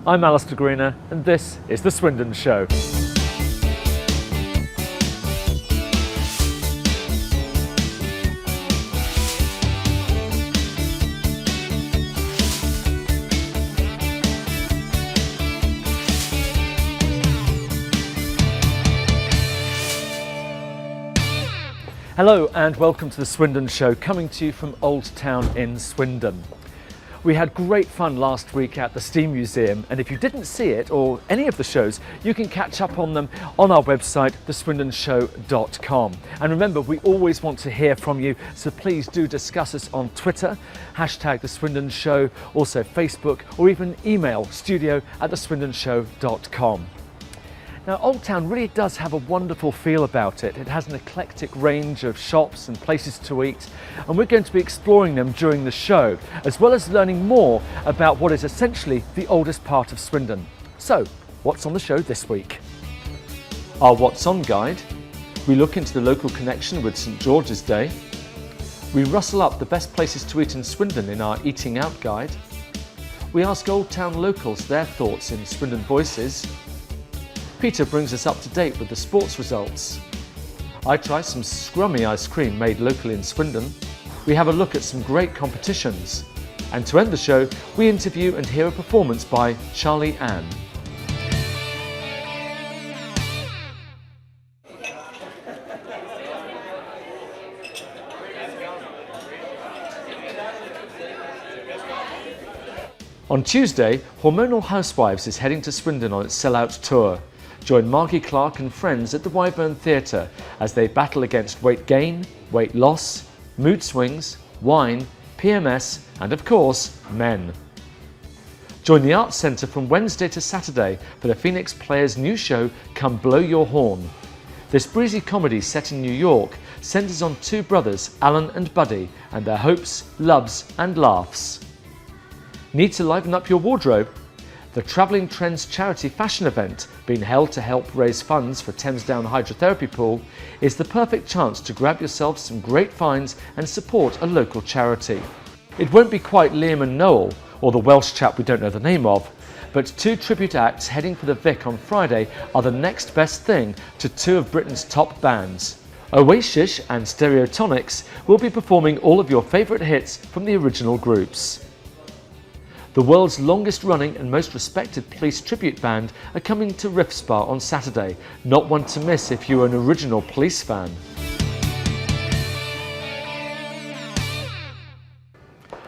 I'm Alistair Greener and this is The Swindon Show. Hello and welcome to The Swindon Show, coming to you from Old Town in Swindon. We had great fun last week at the Steam Museum, and if you didn't see it or any of the shows, you can catch up on them on our website, theswindonshow.com. And remember, we always want to hear from you, so please do discuss us on Twitter, hashtag The Swindon Show, also Facebook, or even email studio@theswindonshow.com. Now, Old Town really does have a wonderful feel about it. It has an eclectic range of shops and places to eat, and we're going to be exploring them during the show, as well as learning more about what is essentially the oldest part of Swindon. So, what's on the show this week? Our What's On guide. We look into the local connection with St. George's Day. We rustle up the best places to eat in Swindon in our Eating Out guide. We ask Old Town locals their thoughts in Swindon Voices. Peter brings us up to date with the sports results. I try some scrummy ice cream made locally in Swindon. We have a look at some great competitions. And to end the show, we interview and hear a performance by Charlie-Anne. On Tuesday, Hormonal Housewives is heading to Swindon on its sellout tour. Join Margie Clark and friends at the Wyvern Theatre as they battle against weight gain, weight loss, mood swings, wine, PMS and of course, men. Join the Arts Centre from Wednesday to Saturday for the Phoenix Players' new show Come Blow Your Horn. This breezy comedy set in New York centres on two brothers, Alan and Buddy, and their hopes, loves and laughs. Need to liven up your wardrobe? The Travelling Trends charity fashion event, being held to help raise funds for Thames Down Hydrotherapy Pool, is the perfect chance to grab yourself some great finds and support a local charity. It won't be quite Liam and Noel, or the Welsh chap we don't know the name of, but two tribute acts heading for the Vic on Friday are the next best thing to two of Britain's top bands. Oasis and Stereotonics will be performing all of your favourite hits from the original groups. The world's longest running and most respected police tribute band are coming to Riff Spa on Saturday, not one to miss if you're an original police fan.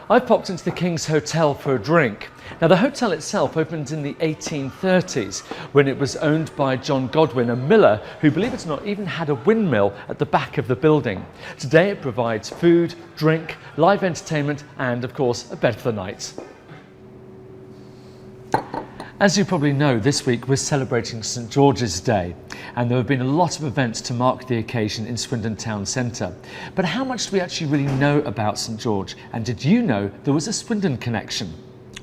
I popped into the King's Hotel for a drink. Now, the hotel itself opened in the 1830s when it was owned by John Godwin, a miller who, believe it or not, even had a windmill at the back of the building. Today it provides food, drink, live entertainment and, of course, a bed for the night. As you probably know, this week we're celebrating St. George's Day, and there have been a lot of events to mark the occasion in Swindon Town Centre. But how much do we actually really know about St. George, and did you know there was a Swindon connection?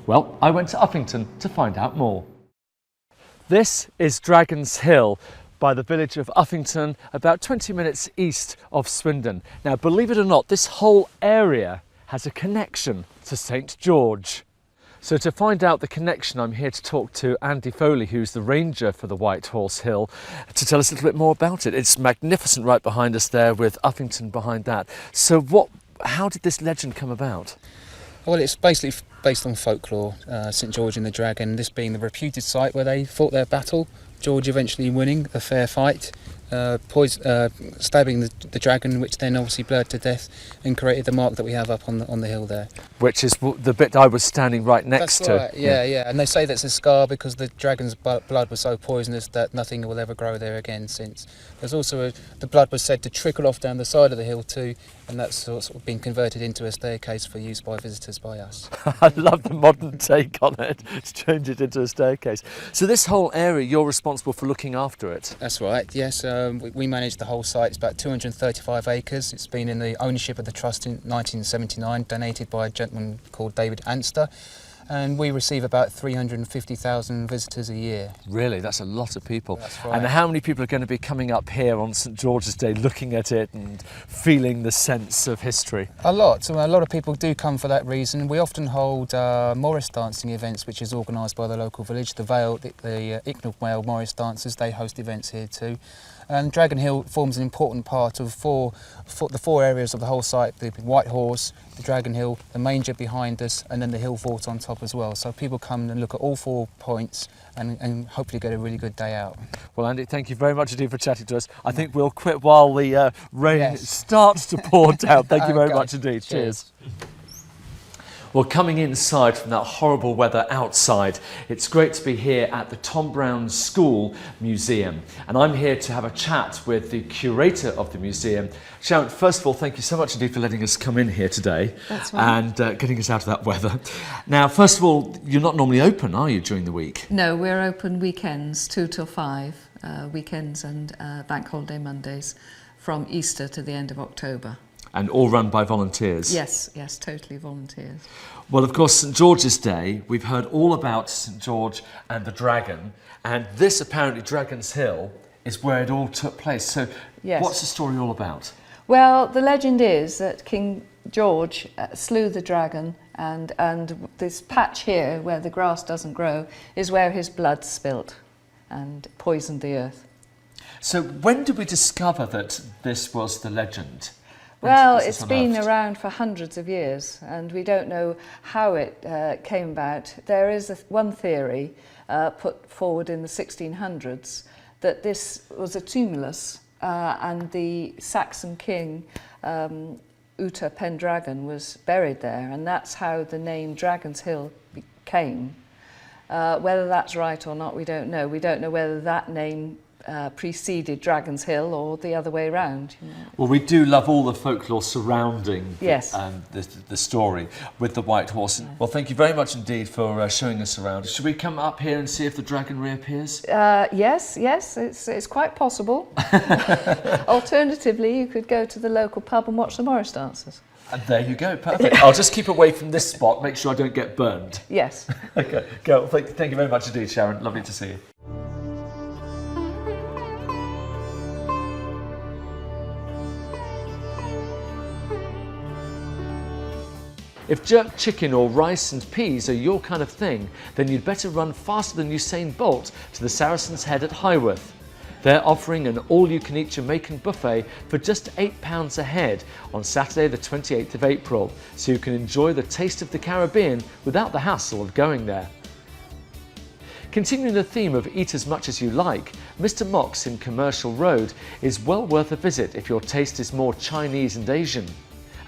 Well, I went to Uffington to find out more. This is Dragon's Hill by the village of Uffington, about 20 minutes east of Swindon. Now, believe it or not, this whole area has a connection to St. George. So to find out the connection, I'm here to talk to Andy Foley, who's the ranger for the White Horse Hill, to tell us a little bit more about it. It's magnificent right behind us there with Uffington behind that. So how did this legend come about? Well, it's basically based on folklore, St. George and the Dragon, this being the reputed site where they fought their battle, George eventually winning the fair fight, stabbing the dragon, which then obviously blurred to death and created the mark that we have up on the hill there. Which is the bit I was standing right next to. That's right, yeah. And they say that's a scar because the dragon's blood was so poisonous that nothing will ever grow there again since. There's also the blood was said to trickle off down the side of the hill too, and that's sort of been converted into a staircase for use by visitors by us. I love the modern take on it, to change it into a staircase. So this whole area, you're responsible for looking after it? That's right, yes. We manage the whole site. It's about 235 acres. It's been in the ownership of the trust in 1979, donated by a gentleman called David Anster. and we receive about 350,000 visitors a year. Really, that's a lot of people. That's right. And how many people are going to be coming up here on St. George's Day, looking at it and feeling the sense of history? A lot. So a lot of people do come for that reason. We often hold Morris dancing events, which is organised by the local village. The Vale, the Icknield Vale Morris dancers, they host events here too. And Dragon Hill forms an important part of the four areas of the whole site: the White Horse, the Dragon Hill, the manger behind us, and then the hill fort on top as well. So people come and look at all 4 points and hopefully get a really good day out. Well, Andy, thank you very much indeed for chatting to us. I think we'll quit while the rain starts to pour down. Thank you very much indeed. Cheers. Well, coming inside from that horrible weather outside, it's great to be here at the Tom Brown School Museum. And I'm here to have a chat with the curator of the museum. Sharon, first of all, thank you so much indeed for letting us come in here today. That's right. And getting us out of that weather. Now, first of all, you're not normally open, are you, during the week? No, we're open weekends, 2 till 5, weekends and bank holiday Mondays, from Easter to the end of October. And all run by volunteers? Yes, totally volunteers. Well, of course, St. George's Day, we've heard all about St. George and the dragon, and this, apparently, Dragon's Hill, is where it all took place. So Yes. what's the story all about? Well, the legend is that King George slew the dragon, and this patch here, where the grass doesn't grow, is where his blood spilt and poisoned the earth. So when did we discover that this was the legend? Well, Was this it's been unearthed? around for hundreds of years, and we don't know how it came about. There is one theory put forward in the 1600s that this was a tumulus, and the Saxon king Uta Pendragon was buried there, and that's how the name Dragon's Hill came. Whether that's right or not, we don't know. We don't know whether that name preceded Dragon's Hill or the other way around. You know. Well, we do love all the folklore surrounding Yes. the story with the White Horse. Yeah. Well, thank you very much indeed for showing us around. Should we come up here and see if the dragon reappears? Yes, it's quite possible. Alternatively, you could go to the local pub and watch the Morris dancers. And there you go, perfect. I'll just keep away from this spot, make sure I don't get burned. Yes. Okay, go. Thank you very much indeed, Sharon. Lovely to see you. If jerk chicken or rice and peas are your kind of thing, then you'd better run faster than Usain Bolt to the Saracen's Head at Highworth. They're offering an all-you-can-eat Jamaican buffet for just £8 a head on Saturday the 28th of April, so you can enjoy the taste of the Caribbean without the hassle of going there. Continuing the theme of eat as much as you like, Mr. Mock's in Commercial Road is well worth a visit if your taste is more Chinese and Asian.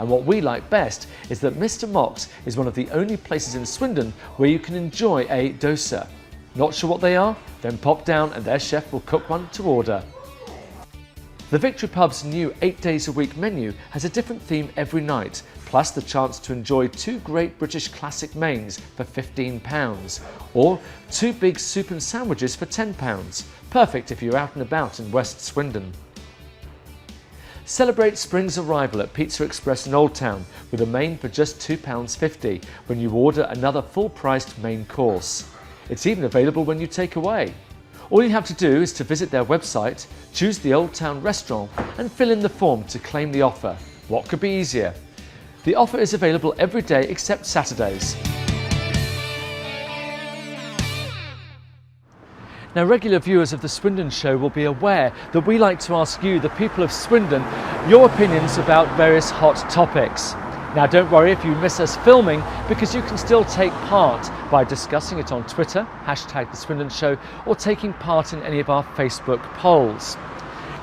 And what we like best is that Mr. Mock's is one of the only places in Swindon where you can enjoy a dosa. Not sure what they are? Then pop down and their chef will cook one to order. The Victory Pub's new 8 days a week menu has a different theme every night, plus the chance to enjoy 2 great British classic mains for £15, or 2 big soup and sandwiches for £10. Perfect if you're out and about in West Swindon. Celebrate spring's arrival at Pizza Express in Old Town with a main for just £2.50 when you order another full-priced main course. It's even available when you take away. All you have to do is to visit their website, choose the Old Town restaurant and fill in the form to claim the offer. What could be easier? The offer is available every day except Saturdays. Now, regular viewers of the Swindon Show will be aware that we like to ask you, the people of Swindon, your opinions about various hot topics. Now, don't worry if you miss us filming, because you can still take part by discussing it on Twitter, hashtag The Swindon Show, or taking part in any of our Facebook polls.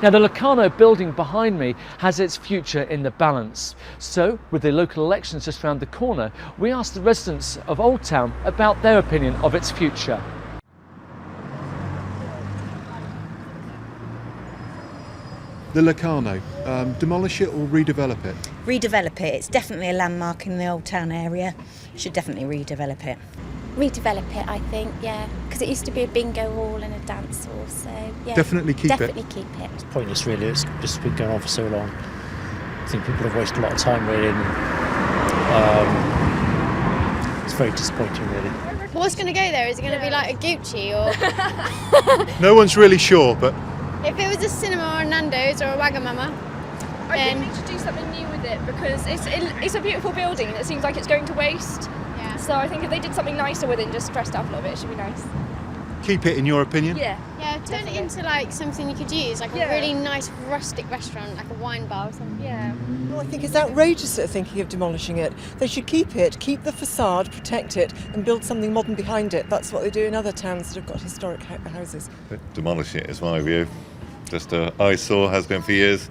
Now, the Locarno building behind me has its future in the balance. So, with the local elections just round the corner, we asked the residents of Old Town about their opinion of its future. The Locarno, demolish it or redevelop it? Redevelop it. It's definitely a landmark in the Old Town area. Should definitely redevelop it. Redevelop it, I think, yeah, because it used to be a bingo hall and a dance hall, so yeah. Definitely keep it. Definitely keep it. It's pointless, really. It's just been going on for so long. I think people have wasted a lot of time really in it's very disappointing, really. What's going to go there? Is it going to be like a Gucci or... No one's really sure, but If it was a cinema or a Nando's or a Wagamama, I think they should do something new with it because it's a beautiful building and it seems like it's going to waste. yeah. So I think if they did something nicer with it and just dressed up a little bit, it should be nice. keep it in your opinion. Yeah. Yeah, turn it into like something you could use, like a really nice rustic restaurant, like a wine bar or something. Yeah. Well, I think it's outrageous that they're thinking of demolishing it. They should keep it, keep the facade, protect it, and build something modern behind it. That's what they do in other towns that have got historic houses. Demolish it is my view. Just an eyesore, has been for years.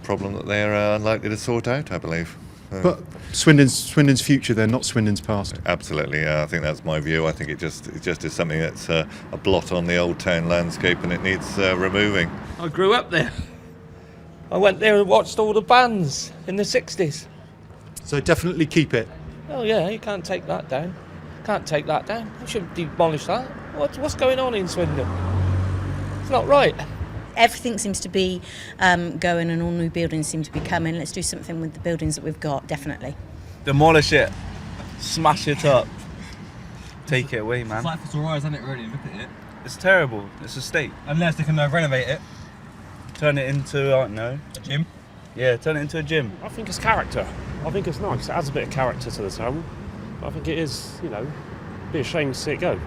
Problem that they're unlikely to sort out, I believe. But Swindon's future, they're not Swindon's past. Absolutely, I think that's my view. I think it just is something that's a blot on the old town landscape and it needs removing. I grew up there. I went there and watched all the bands in the 60s. So definitely keep it. Oh yeah, you can't take that down. Can't take that down. You shouldn't demolish that. What's going on in Swindon? It's not right. Everything seems to be going and all new buildings seem to be coming. Let's do something with the buildings that we've got, definitely. Demolish it. Smash it up. Take it away, man. It's like it's alright, isn't it, really? Look at it. It's terrible. It's a state. Unless they can renovate it. Turn it into, I don't know. A gym? Yeah, turn it into a gym. I think it's character. I think it's nice. It adds a bit of character to the town. I think it is, be a shame to see it go.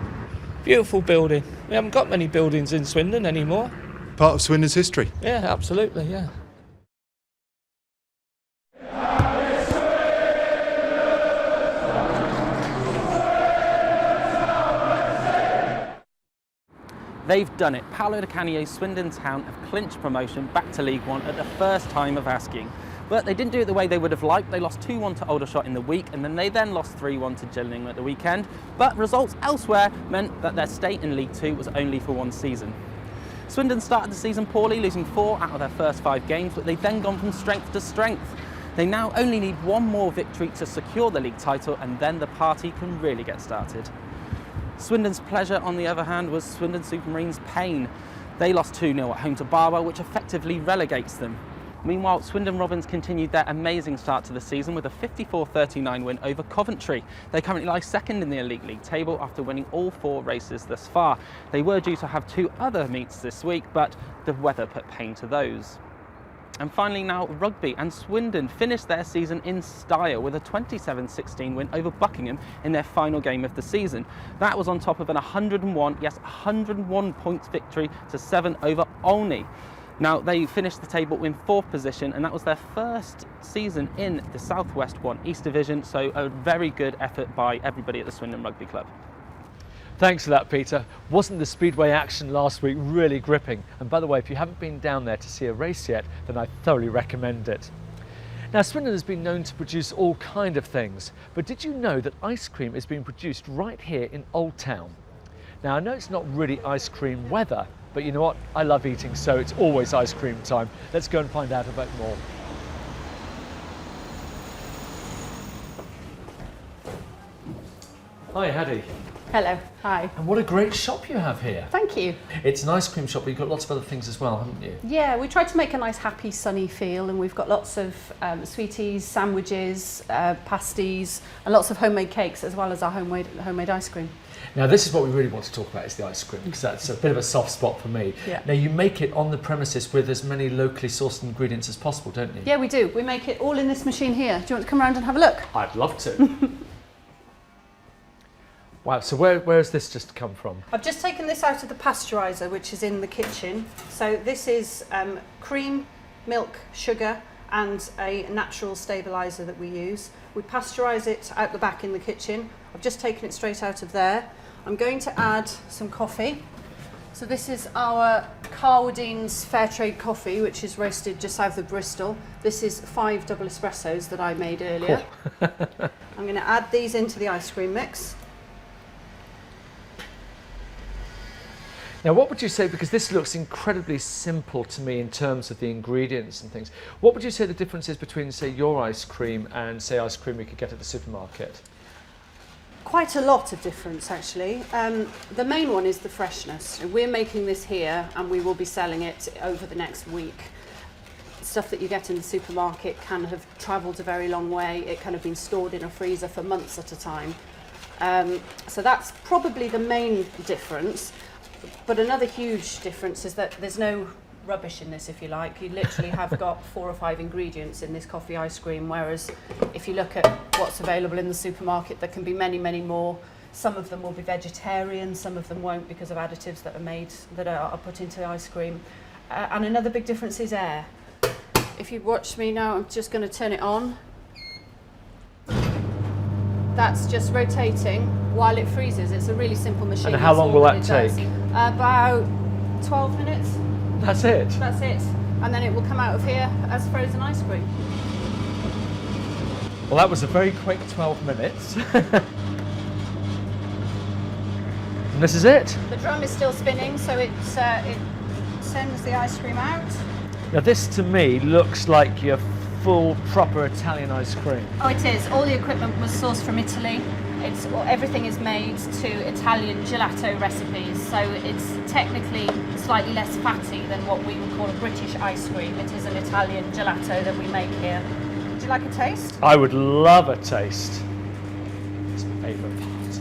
Beautiful building. We haven't got many buildings in Swindon anymore. Part of Swindon's history. Yeah, absolutely, yeah. They've done it. Paolo Di Canio's Swindon Town have clinched promotion back to League One at the first time of asking. But they didn't do it the way they would have liked. They lost 2-1 to Aldershot in the week, and then they lost 3-1 to Gillingham at the weekend. But results elsewhere meant that their stay in League Two was only for one season. Swindon started the season poorly, losing 4 out of their first 5 games, but they've then gone from strength to strength. They now only need one more victory to secure the league title, and then the party can really get started. Swindon's pleasure, on the other hand, was Swindon Supermarines' pain. They lost 2-0 at home to Barwell, which effectively relegates them. Meanwhile, Swindon Robins continued their amazing start to the season with a 54-39 win over Coventry. They currently lie second in the Elite League table after winning all 4 races thus far. They were due to have 2 other meets this week, but the weather put pain to those. And finally now, rugby, and Swindon finished their season in style with a 27-16 win over Buckingham in their final game of the season. That was on top of an 101 points victory to 7 over Olney. Now, they finished the table in 4th position, and that was their first season in the South West 1 East Division, so a very good effort by everybody at the Swindon Rugby Club. Thanks for that, Peter. Wasn't the Speedway action last week really gripping? And by the way, if you haven't been down there to see a race yet, then I thoroughly recommend it. Now, Swindon has been known to produce all kind of things, but did you know that ice cream is being produced right here in Old Town? Now, I know it's not really ice cream weather, but you know what? I love eating, so it's always ice cream time. Let's go and find out a bit more. Hi, Hattie. Hello, hi. And what a great shop you have here. Thank you. It's an ice cream shop, but you've got lots of other things as well, haven't you? Yeah, we tried to make a nice, happy, sunny feel, and we've got lots of sweeties, sandwiches, pasties, and lots of homemade cakes, as well as our homemade ice cream. Now, this is what we really want to talk about, is the ice cream, because that's a bit of a soft spot for me. Yeah. Now, you make it on the premises with as many locally sourced ingredients as possible, don't you? Yeah, we do. We make it all in this machine here. Do you want to come around and have a look? I'd love to. Wow, so where has this just come from? I've just taken this out of the pasteuriser, which is in the kitchen. So this is cream, milk, sugar, and a natural stabiliser that we use. We pasteurise it out the back in the kitchen. I've just taken it straight out of there. I'm going to add some coffee. So this is our Carwardines Fair Trade coffee, which is roasted just south of Bristol. This is 5 double espressos that I made earlier. Cool. I'm going to add these into the ice cream mix. Now, what would you say, because this looks incredibly simple to me in terms of the ingredients and things, what would you say the difference is between, say, your ice cream and, say, ice cream we could get at the supermarket? Quite a lot of difference, actually. The main one is the freshness. We're making this here and we will be selling it over the next week. Stuff that you get in the supermarket can have travelled a very long way. It can have been stored in a freezer for months at a time. So that's probably the main difference. But another huge difference is that there's no rubbish in this, if you like. You literally have got 4 or 5 ingredients in this coffee ice cream, whereas if you look at what's available in the supermarket, there can be many, many more. Some of them will be vegetarian, some of them won't because of additives that are made, that are put into ice cream. And another big difference is air. If you watch me now, I'm just going to turn it on. That's just rotating while it freezes. It's a really simple machine. And how long will that take? About 12 minutes. That's it? That's it. And then it will come out of here as frozen ice cream. Well, that was a very quick 12 minutes. And this is it. The drum is still spinning, so it sends the ice cream out. Now this to me looks like your full proper Italian ice cream. Oh, it is. All the equipment was sourced from Italy. Everything is made to Italian gelato recipes, so it's technically slightly less fatty than what we would call a British ice cream. It is an Italian gelato that we make here. Would you like a taste? I would love a taste. It's my favourite part.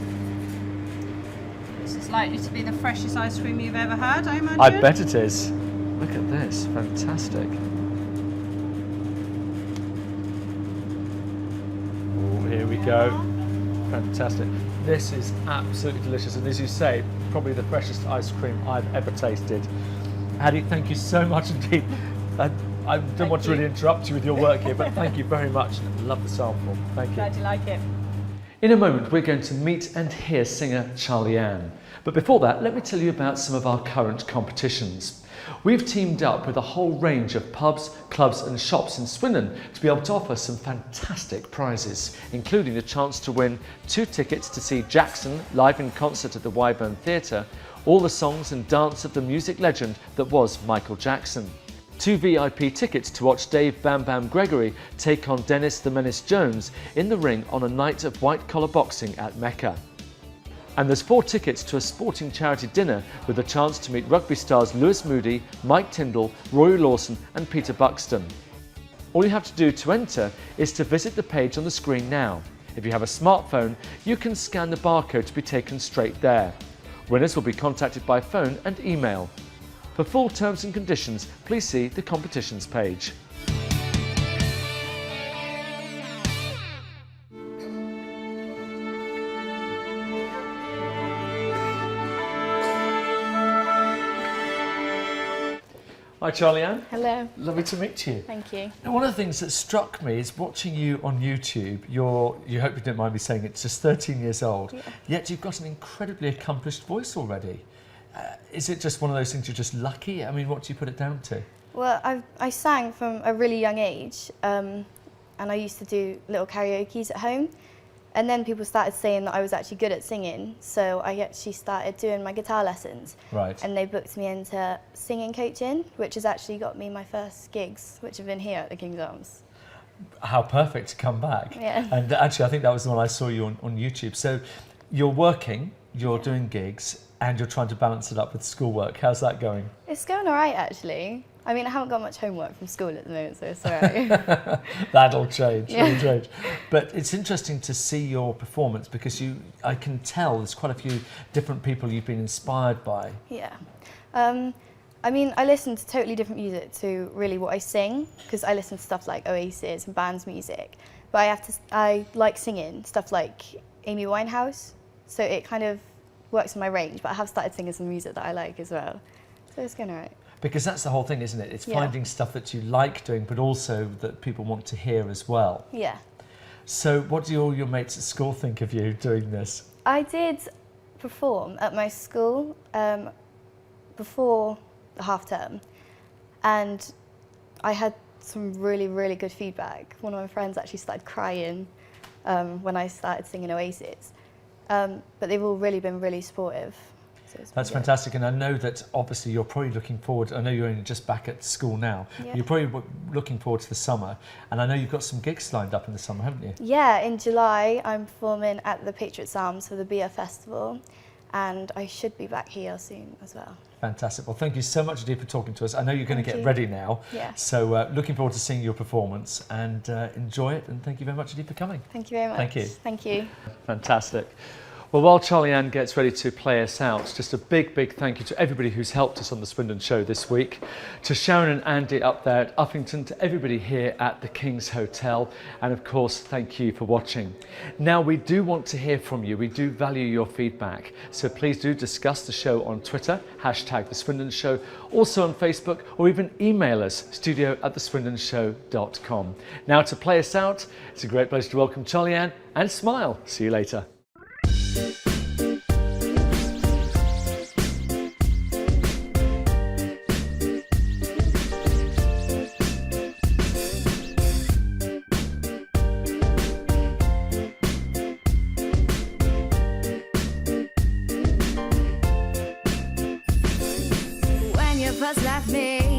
This is likely to be the freshest ice cream you've ever had, I imagine. I bet it is. Look at this, fantastic. Oh, here we go. Fantastic. This is absolutely delicious, and as you say, probably the freshest ice cream I've ever tasted. Addie, thank you so much indeed. I don't want to really interrupt you with your work here, but thank you very much. Love the sample. Thank you. Glad you like it. In a moment, we're going to meet and hear singer Charlie-Anne. But before that, let me tell you about some of our current competitions. We've teamed up with a whole range of pubs, clubs and shops in Swindon to be able to offer some fantastic prizes, including the chance to win 2 tickets to see Jackson live in concert at the Wyvern Theatre, all the songs and dance of the music legend that was Michael Jackson. 2 VIP tickets to watch Dave Bam Bam Gregory take on Dennis the Menace Jones in the ring on a night of white-collar boxing at Mecca. And there's 4 tickets to a sporting charity dinner with a chance to meet rugby stars Lewis Moody, Mike Tyndall, Rory Lawson and Peter Buxton. All you have to do to enter is to visit the page on the screen now. If you have a smartphone, you can scan the barcode to be taken straight there. Winners will be contacted by phone and email. For full terms and conditions, please see the competitions page. Hi Charlie-Anne. Hello. Lovely to meet you. Thank you. Now, one of the things that struck me is watching you on YouTube. You hope you don't mind me saying it's just 13 years old, yet you've got an incredibly accomplished voice already. Is it just one of those things you're just lucky? I mean, what do you put it down to? Well, I sang from a really young age, and I used to do little karaoke's at home. And then people started saying that I was actually good at singing, so I actually started doing my guitar lessons. Right. And they booked me into singing coaching, which has actually got me my first gigs, which have been here at the King's Arms. How perfect to come back. Yeah. And actually, I think that was the one I saw you on YouTube. So you're working, you're doing gigs, and you're trying to balance it up with schoolwork. How's that going? It's going all right, actually. I mean, I haven't got much homework from school at the moment, so it's all right. That'll change, Yeah. that'll change. But it's interesting to see your performance because I can tell there's quite a few different people you've been inspired by. Yeah. I mean, I listen to totally different music to really what I sing, because I listen to stuff like Oasis and band's music. But I like singing stuff like Amy Winehouse, so it kind of works in my range, but I have started singing some music that I like as well. So it's going all right. Because that's the whole thing, isn't it? It's finding stuff that you like doing, but also that people want to hear as well. Yeah. So what do all your mates at school think of you doing this? I did perform at my school before the half term, and I had some really, really good feedback. One of my friends actually started crying when I started singing Oasis, but they've all really been really supportive. So that's fantastic, and I know that obviously you're probably looking forward, I know you're only just back at school now, Yeah. you're probably looking forward to the summer, and I know you've got some gigs lined up in the summer, haven't you? Yeah, in July I'm performing at the Patriots Arms for the Beer Festival, and I should be back here soon as well. Fantastic. Well, thank you so much, Adi, for talking to us. I know you're going to Thank get you. ready now, Yeah. so looking forward to seeing your performance, and enjoy it, and thank you very much, Adi, for coming. Thank you very much. Thank you. Thank you. Fantastic. Well, while Charlie-Anne gets ready to play us out, just a big, big thank you to everybody who's helped us on the Swindon Show this week, to Sharon and Andy up there at Uffington, to everybody here at the King's Hotel, and of course, thank you for watching. Now, we do want to hear from you. We do value your feedback, so please do discuss the show on Twitter, hashtag The Swindon Show, also on Facebook, or even email us, studio@theswindonshow.com. Now, to play us out, it's a great pleasure to welcome Charlie-Anne and Smile. See you later. When you first left me,